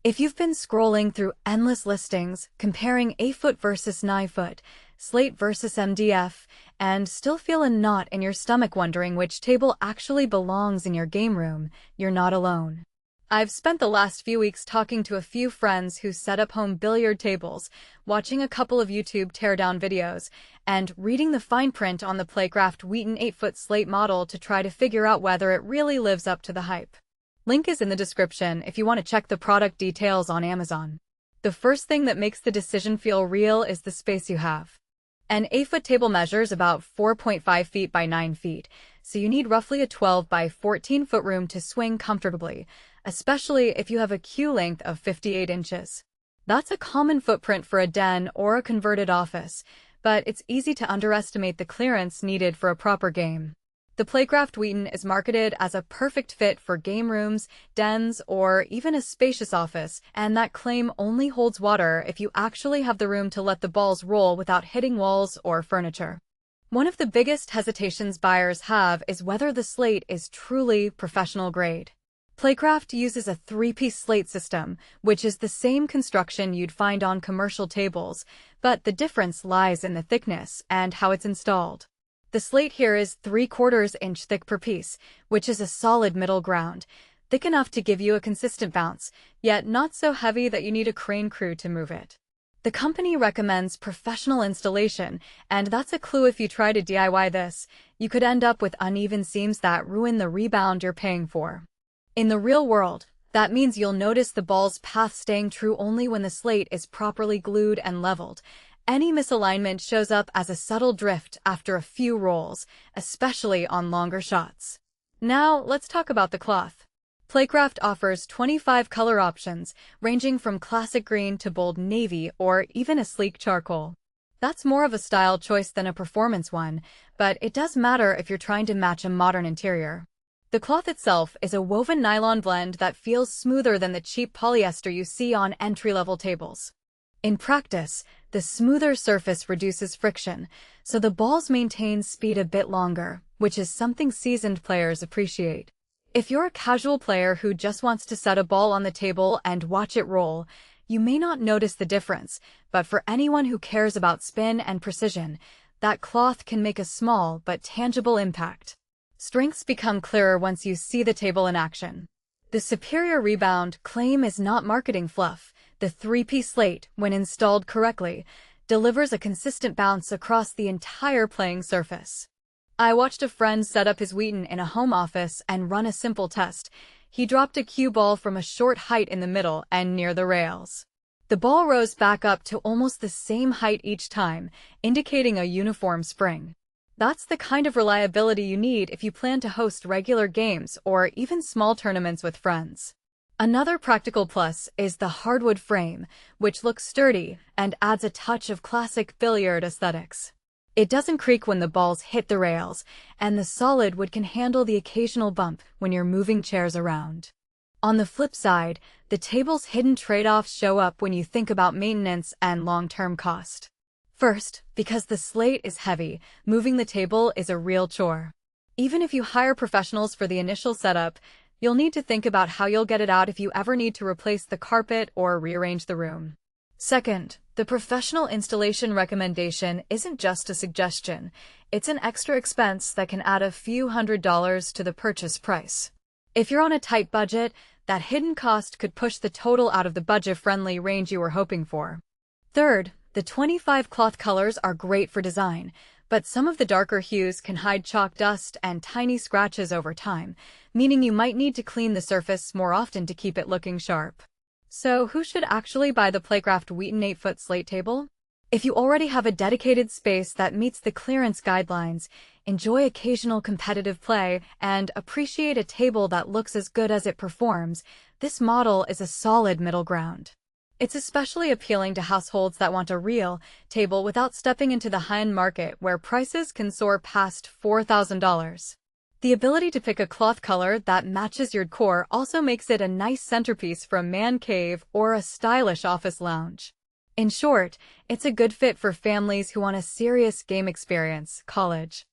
If you've been scrolling through endless listings, comparing 8-foot versus 9-foot, Slate versus MDF, and still feel a knot in your stomach wondering which table actually belongs in your game room, you're not alone. I've spent the last few weeks talking to a few friends who set up home billiard tables, watching a couple of YouTube teardown videos, and reading the fine print on the Playcraft Wheaton 8-foot Slate model to try to figure out whether it really lives up to the hype. Link is in the description if you want to check the product details on Amazon. The first thing that makes the decision feel real is the space you have. An 8-foot table measures about 4.5 feet by 9 feet, so you need roughly a 12 by 14-foot room to swing comfortably, especially if you have a queue length of 58 inches. That's a common footprint for a den or a converted office, but it's easy to underestimate the clearance needed for a proper game. The Playcraft Wheaton is marketed as a perfect fit for game rooms, dens, or even a spacious office, and that claim only holds water if you actually have the room to let the balls roll without hitting walls or furniture. One of the biggest hesitations buyers have is whether the slate is truly professional grade. Playcraft uses a 3-piece slate system, which is the same construction you'd find on commercial tables, but the difference lies in the thickness and how it's installed. The slate here is 3/4 inch thick per piece, which is a solid middle ground, thick enough to give you a consistent bounce, yet not so heavy that you need a crane crew to move it. The company recommends professional installation, and that's a clue. If you try to DIY this, you could end up with uneven seams that ruin the rebound you're paying for. In the real world, that means you'll notice the ball's path staying true only when the slate is properly glued and leveled. Any misalignment shows up as a subtle drift after a few rolls, especially on longer shots. Now, let's talk about the cloth. Playcraft offers 25 color options, ranging from classic green to bold navy or even a sleek charcoal. That's more of a style choice than a performance one, but it does matter if you're trying to match a modern interior. The cloth itself is a woven nylon blend that feels smoother than the cheap polyester you see on entry-level tables. In practice, the smoother surface reduces friction, so the balls maintain speed a bit longer, which is something seasoned players appreciate. If you're a casual player who just wants to set a ball on the table and watch it roll, you may not notice the difference, but for anyone who cares about spin and precision, that cloth can make a small but tangible impact. Strengths become clearer once you see the table in action. The superior rebound claim is not marketing fluff. The 3-piece slate, when installed correctly, delivers a consistent bounce across the entire playing surface. I watched a friend set up his Wheaton in a home office and run a simple test. He dropped a cue ball from a short height in the middle and near the rails. The ball rose back up to almost the same height each time, indicating a uniform spring. That's the kind of reliability you need if you plan to host regular games or even small tournaments with friends. Another practical plus is the hardwood frame, which looks sturdy and adds a touch of classic billiard aesthetics. It doesn't creak when the balls hit the rails, and the solid wood can handle the occasional bump when you're moving chairs around. On the flip side, the table's hidden trade-offs show up when you think about maintenance and long-term cost. First, because the slate is heavy, moving the table is a real chore. Even if you hire professionals for the initial setup, you'll need to think about how you'll get it out if you ever need to replace the carpet or rearrange the room. Second, the professional installation recommendation isn't just a suggestion. It's an extra expense that can add a few $100s to the purchase price. If you're on a tight budget, that hidden cost could push the total out of the budget-friendly range you were hoping for. Third, the 25 cloth colors are great for design, but some of the darker hues can hide chalk dust and tiny scratches over time, meaning you might need to clean the surface more often to keep it looking sharp. So who should actually buy the Playcraft Wheaton 8-foot slate table? If you already have a dedicated space that meets the clearance guidelines, enjoy occasional competitive play, and appreciate a table that looks as good as it performs, this model is a solid middle ground. It's especially appealing to households that want a real table without stepping into the high-end market where prices can soar past $4,000. The ability to pick a cloth color that matches your decor also makes it a nice centerpiece for a man cave or a stylish office lounge. In short, it's a good fit for families who want a serious game experience, college,